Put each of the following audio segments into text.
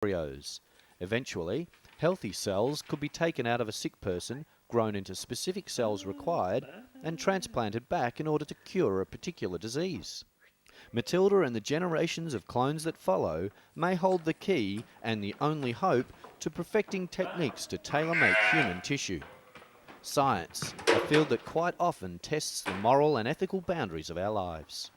embryos. Eventually, healthy cells could be taken out of a sick person, grown into specific cells required, and transplanted back in order to cure a particular disease. Matilda and the generations of clones that follow may hold the key and the only hope to perfecting techniques to tailor-make human tissue. Science, a field that quite often tests the moral and ethical boundaries of our lives.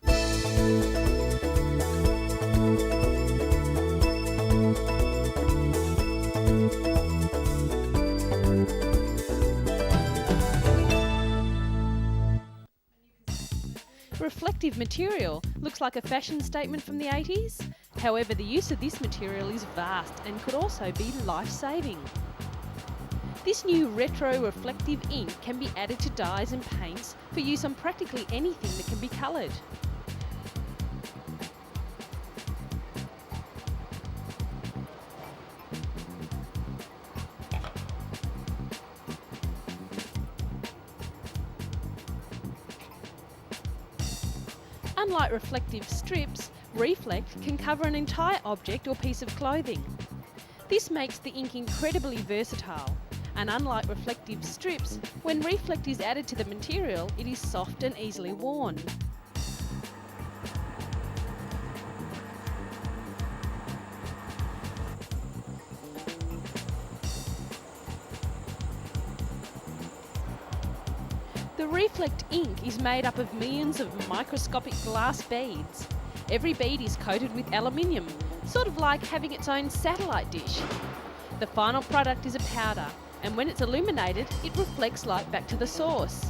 Reflective material looks like a fashion statement from the 80s. However, the use of this material is vast and could also be life-saving. This new retro reflective ink can be added to dyes and paints for use on practically anything that can be coloured. Unlike reflective strips, Reflect can cover an entire object or piece of clothing. This makes the ink incredibly versatile, and unlike reflective strips, when Reflect is added to the material, it is soft and easily worn. The Reflect ink is made up of millions of microscopic glass beads. Every bead is coated with aluminium, sort of like having its own satellite dish. The final product is a powder, and when it's illuminated, it reflects light back to the source.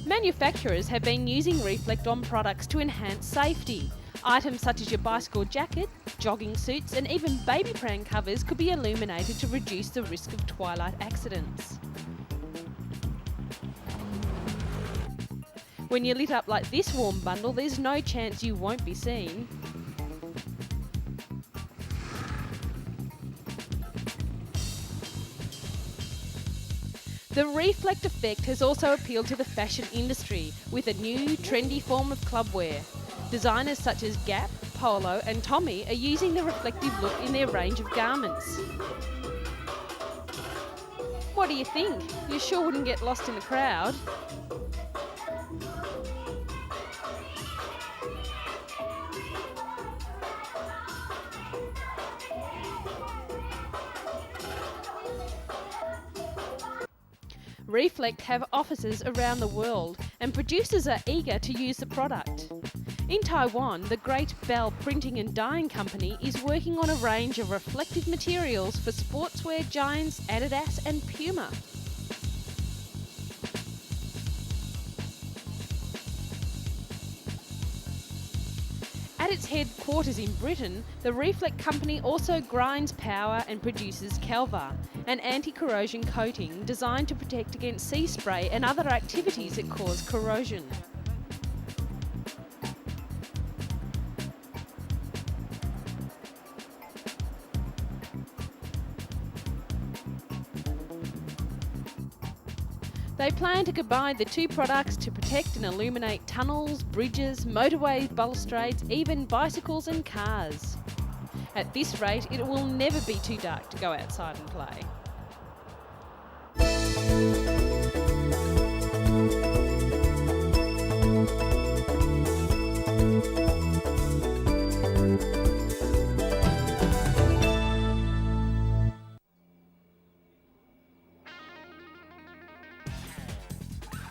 Manufacturers have been using Reflect on products to enhance safety. Items such as your bicycle jacket, jogging suits, and even baby pram covers could be illuminated to reduce the risk of twilight accidents. When you're lit up like this warm bundle, there's no chance you won't be seen. The Reflect effect has also appealed to the fashion industry with a new, trendy form of clubwear. Designers such as Gap, Polo and Tommy are using the reflective look in their range of garments. What do you think? You sure wouldn't get lost in the crowd. Reflect have offices around the world and producers are eager to use the product. In Taiwan, the Great Bell Printing and Dyeing Company is working on a range of reflective materials for sportswear giants Adidas and Puma. At its headquarters in Britain, the Reflect company also grinds power and produces Kelvar, an anti-corrosion coating designed to protect against sea spray and other activities that cause corrosion. They plan to combine the two products to protect and illuminate tunnels, bridges, motorways, balustrades, even bicycles and cars. At this rate, it will never be too dark to go outside and play.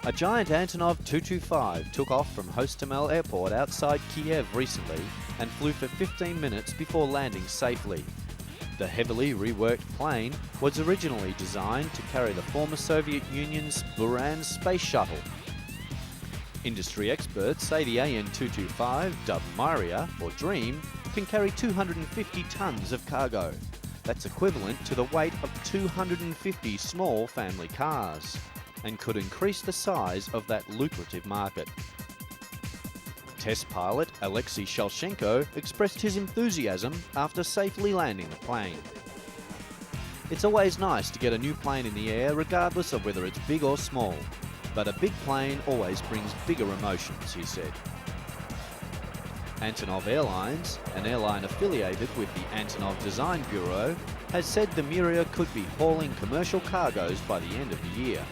A giant Antonov 225 took off from Hostomel Airport outside Kiev recently and flew for 15 minutes before landing safely. The heavily reworked plane was originally designed to carry the former Soviet Union's Buran space shuttle. Industry experts say the AN-225, dubbed Myria or Dream, can carry 250 tons of cargo. That's equivalent to the weight of 250 small family cars, and could increase the size of that lucrative market. Test pilot Alexei Shalchenko expressed his enthusiasm after safely landing the plane. It's always nice to get a new plane in the air regardless of whether it's big or small, but a big plane always brings bigger emotions, he said. Antonov Airlines, an airline affiliated with the Antonov Design Bureau, has said the Miria could be hauling commercial cargoes by the end of the year.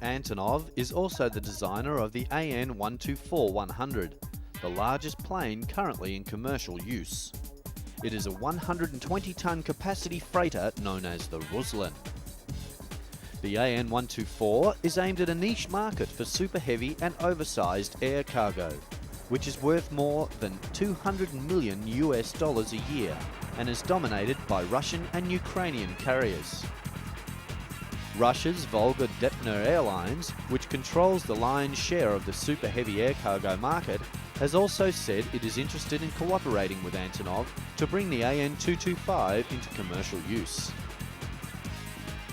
Antonov is also the designer of the AN-124-100, the largest plane currently in commercial use. It is a 120-ton capacity freighter known as the Ruslan. The AN-124 is aimed at a niche market for super heavy and oversized air cargo, which is worth more than $200 million a year and is dominated by Russian and Ukrainian carriers. Russia's Volga-Depner Airlines, which controls the lion's share of the super heavy air cargo market, has also said it is interested in cooperating with Antonov to bring the AN-225 into commercial use.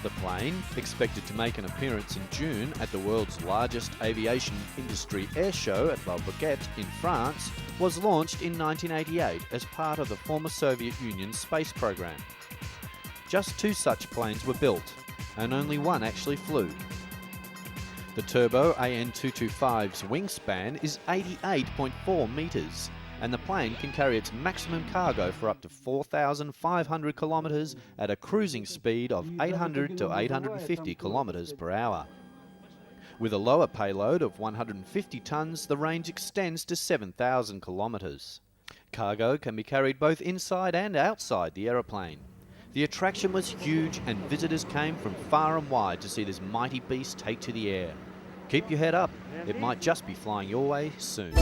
The plane, expected to make an appearance in June at the world's largest aviation industry air show at La Baguette in France, was launched in 1988 as part of the former Soviet Union's space program. Just 2 such planes were built, and only one actually flew. The turbo AN-225's wingspan is 88.4 metres, and the plane can carry its maximum cargo for up to 4,500 kilometres at a cruising speed of 800 to 850 kilometres per hour. With a lower payload of 150 tonnes, the range extends to 7,000 kilometres. Cargo can be carried both inside and outside the aeroplane. The attraction was huge and visitors came from far and wide to see this mighty beast take to the air. Keep your head up, it might just be flying your way soon.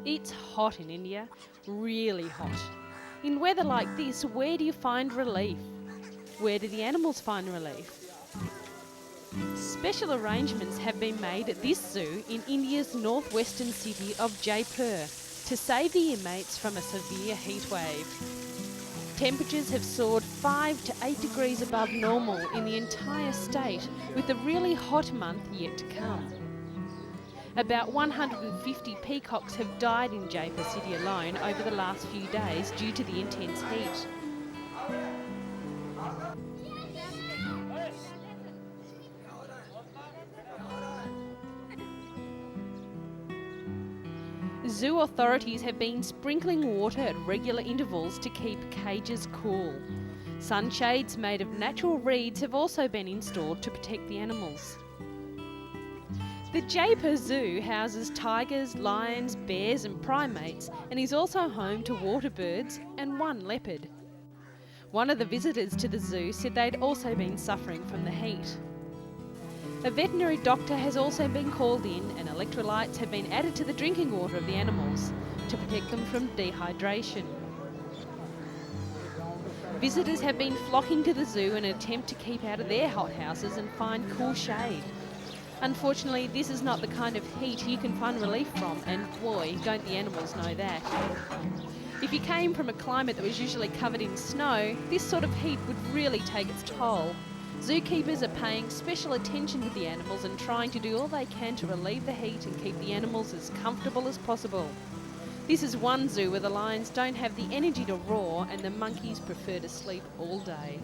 It's hot in India, really hot. In weather like this, where do you find relief? Where do the animals find relief? Special arrangements have been made at this zoo in India's northwestern city of Jaipur to save the inmates from a severe heatwave. Temperatures have soared 5 to 8 degrees above normal in the entire state, with a really hot month yet to come. About 150 peacocks have died in Jaipur city alone over the last few days due to the intense heat. Zoo authorities have been sprinkling water at regular intervals to keep cages cool. Sunshades made of natural reeds have also been installed to protect the animals. The Jaipur Zoo houses tigers, lions, bears and primates, and is also home to water birds and 1 leopard. One of the visitors to the zoo said they'd also been suffering from the heat. A veterinary doctor has also been called in and electrolytes have been added to the drinking water of the animals to protect them from dehydration. Visitors have been flocking to the zoo in an attempt to keep out of their hothouses and find cool shade. Unfortunately, this is not the kind of heat you can find relief from, and boy, don't the animals know that. If you came from a climate that was usually covered in snow, this sort of heat would really take its toll. Zookeepers are paying special attention to the animals and trying to do all they can to relieve the heat and keep the animals as comfortable as possible. This is one zoo where the lions don't have the energy to roar and the monkeys prefer to sleep all day.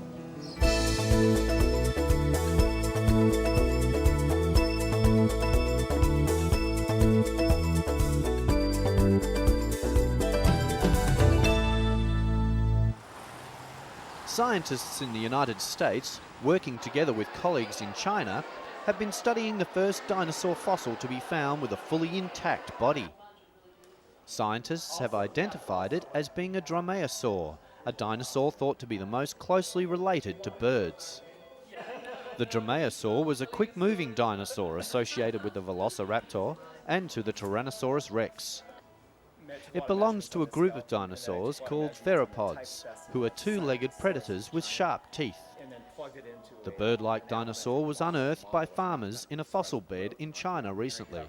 Scientists in the United States, working together with colleagues in China, have been studying the first dinosaur fossil to be found with a fully intact body. Scientists have identified it as being a dromaeosaur, a dinosaur thought to be the most closely related to birds. The dromaeosaur was a quick-moving dinosaur associated with the velociraptor and to the Tyrannosaurus rex. It belongs to a group of dinosaurs called theropods, who are two-legged predators with sharp teeth. The bird-like dinosaur was unearthed by farmers in a fossil bed in China recently.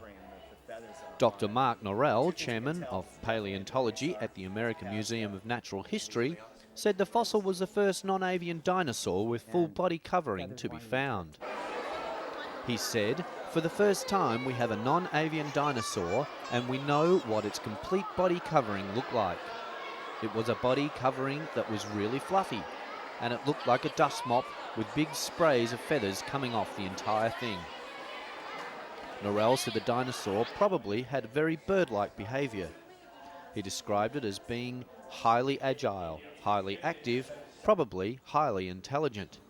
Dr. Mark Norrell, chairman of paleontology at the American Museum of Natural History, said the fossil was the first non-avian dinosaur with full body covering to be found. He said, "For the first time we have a non-avian dinosaur and we know what its complete body covering looked like. It was a body covering that was really fluffy, and it looked like a dust mop with big sprays of feathers coming off the entire thing." Norrell said the dinosaur probably had very bird-like behaviour. He described it as being highly agile, highly active, probably highly intelligent.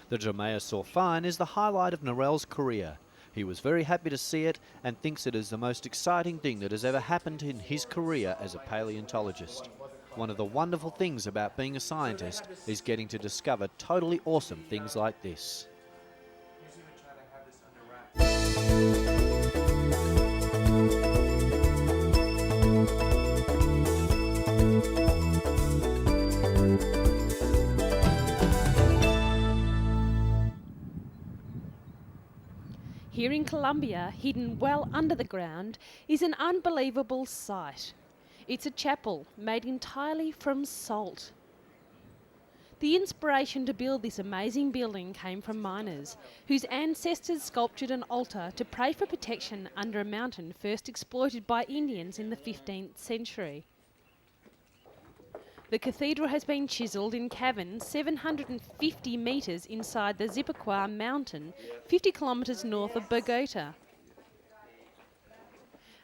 The dromaeosaur find is the highlight of Norrell's career. He was very happy to see it and thinks it is the most exciting thing that has ever happened in his career as a paleontologist. One of the wonderful things about being a scientist is getting to discover totally awesome things like this. Here in Colombia, hidden well under the ground, is an unbelievable sight. It's a chapel made entirely from salt. The inspiration to build this amazing building came from miners, whose ancestors sculptured an altar to pray for protection under a mountain first exploited by Indians in the 15th century. The cathedral has been chiselled in caverns 750 metres inside the Zipaquirá mountain, 50 kilometres north of Bogota.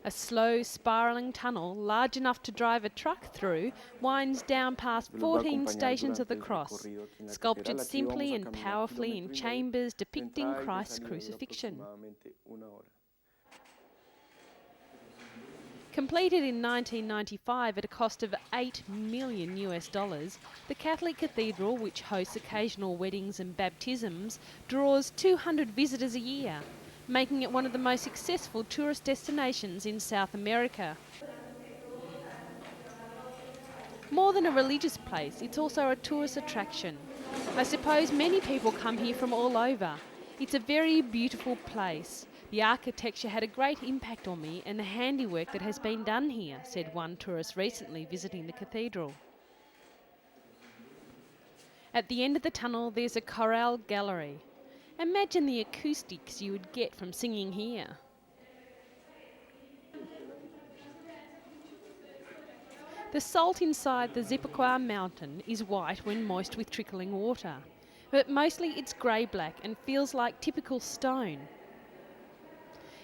A slow, spiralling tunnel, large enough to drive a truck through, winds down past 14 stations of the cross, sculptured simply and powerfully in chambers depicting Christ's crucifixion. Completed in 1995 at a cost of $8 million, the Catholic Cathedral, which hosts occasional weddings and baptisms, draws 200 visitors a year, making it one of the most successful tourist destinations in South America. More than a religious place, it's also a tourist attraction. I suppose many people come here from all over. It's a very beautiful place. The architecture had a great impact on me and the handiwork that has been done here, said one tourist recently visiting the cathedral. At the end of the tunnel there's a chorale gallery. Imagine the acoustics you would get from singing here. The salt inside the Zipaquirá mountain is white when moist with trickling water, but mostly it's grey-black and feels like typical stone.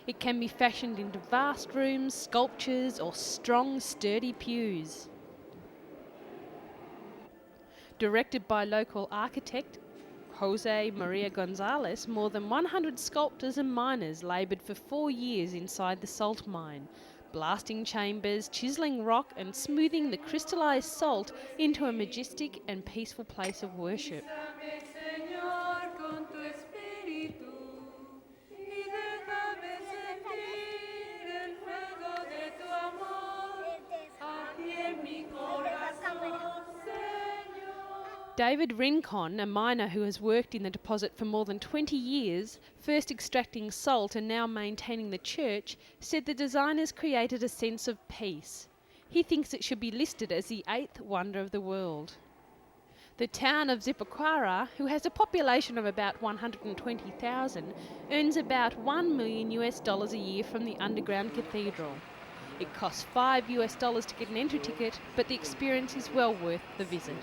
It can be fashioned into vast rooms, sculptures, or strong, sturdy pews. Directed by local architect Jose Maria Gonzalez, more than 100 sculptors and miners laboured for 4 years inside the salt mine, blasting chambers, chiselling rock and smoothing the crystallised salt into a majestic and peaceful place of worship. David Rincon, a miner who has worked in the deposit for more than 20 years, first extracting salt and now maintaining the church, said the designers created a sense of peace. He thinks it should be listed as the 8th wonder of the world. The town of Zipaquirá, who has a population of about 120,000, earns about $1 million a year from the underground cathedral. It costs $5 to get an entry ticket, but the experience is well worth the visit.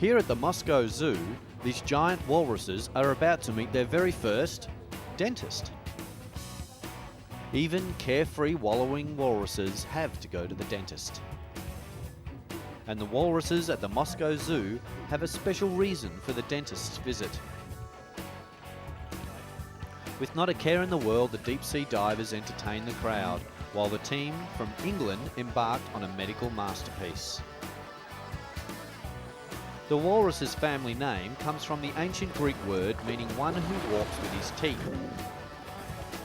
Here at the Moscow Zoo, these giant walruses are about to meet their very first dentist. Even carefree wallowing walruses have to go to the dentist. And the walruses at the Moscow Zoo have a special reason for the dentist's visit. With not a care in the world, the deep-sea divers entertain the crowd, while the team from England embarked on a medical masterpiece. The walrus's family name comes from the ancient Greek word meaning one who walks with his teeth.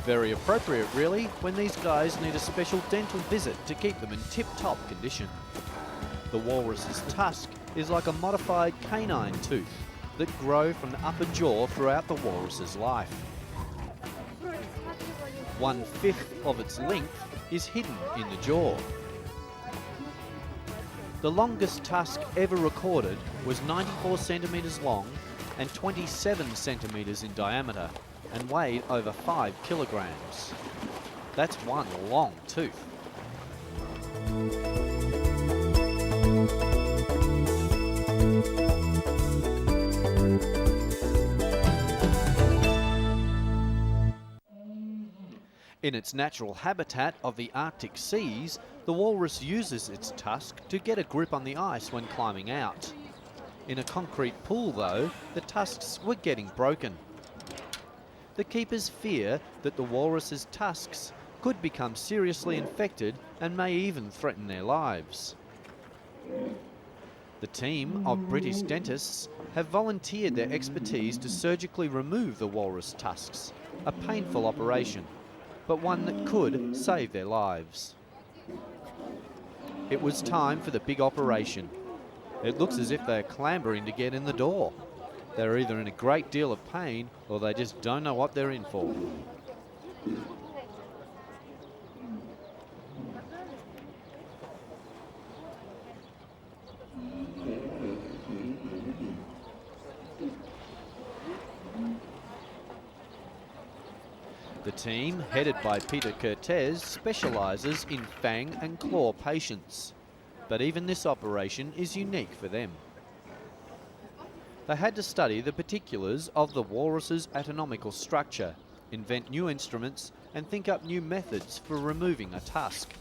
Very appropriate really, when these guys need a special dental visit to keep them in tip-top condition. The walrus's tusk is like a modified canine tooth that grow from the upper jaw throughout the walrus's life. 1/5 of its length is hidden in the jaw. The longest tusk ever recorded was 94 centimetres long and 27 centimetres in diameter and weighed over 5 kilograms. That's one long tooth. In its natural habitat of the Arctic seas, the walrus uses its tusk to get a grip on the ice when climbing out. In a concrete pool, though, the tusks were getting broken. The keepers fear that the walrus's tusks could become seriously infected and may even threaten their lives. The team of British dentists have volunteered their expertise to surgically remove the walrus tusks, a painful operation, but one that could save their lives. It was time for the big operation. It looks as if they're clambering to get in the door. They're either in a great deal of pain or they just don't know what they're in for. The team, headed by Peter Cortez, specialises in fang and claw patients. But even this operation is unique for them. They had to study the particulars of the walrus's anatomical structure, invent new instruments, and think up new methods for removing a tusk.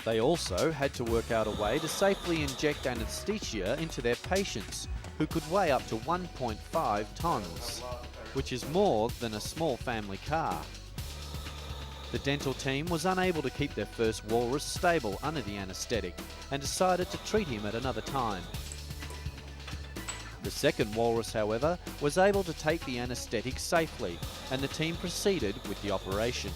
They also had to work out a way to safely inject anaesthesia into their patients, who could weigh up to 1.5 tonnes, which is more than a small family car. The dental team was unable to keep their first walrus stable under the anaesthetic and decided to treat him at another time. The second walrus, however, was able to take the anaesthetic safely, and the team proceeded with the operation.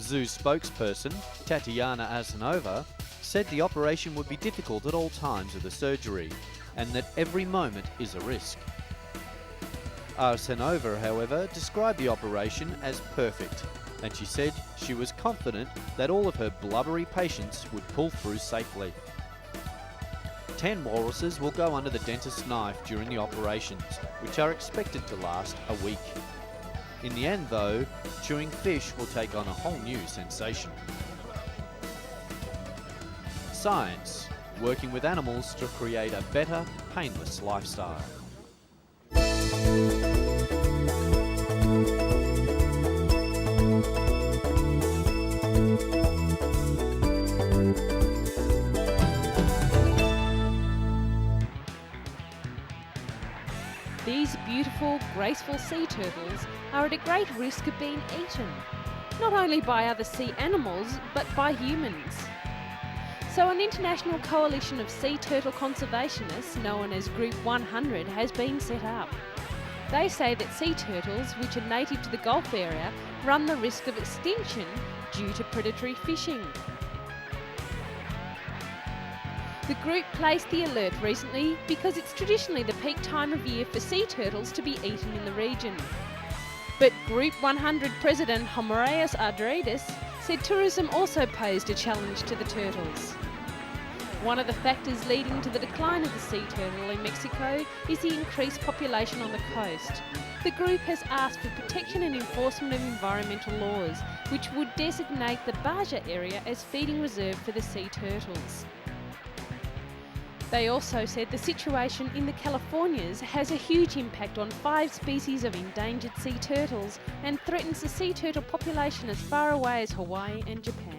Zoo spokesperson Tatiana Arsenova said the operation would be difficult at all times of the surgery and that every moment is a risk. Arsenova, however, described the operation as perfect, and she said she was confident that all of her blubbery patients would pull through safely. 10 walruses will go under the dentist's knife during the operations, which are expected to last a week. In the end, though, chewing fish will take on a whole new sensation. Science, working with animals to create a better, painless lifestyle. These beautiful, graceful sea turtles are at a great risk of being eaten, not only by other sea animals, but by humans. So an international coalition of sea turtle conservationists, known as Group 100, has been set up. They say that sea turtles, which are native to the Gulf area, run the risk of extinction due to predatory fishing. The group placed the alert recently because it's traditionally the peak time of year for sea turtles to be eaten in the region. But Group 100 President Homeraios Ardridis said tourism also posed a challenge to the turtles. One of the factors leading to the decline of the sea turtle in Mexico is the increased population on the coast. The group has asked for protection and enforcement of environmental laws, which would designate the Baja area as feeding reserve for the sea turtles. They also said the situation in the Californias has a huge impact on 5 species of endangered sea turtles and threatens the sea turtle population as far away as Hawaii and Japan.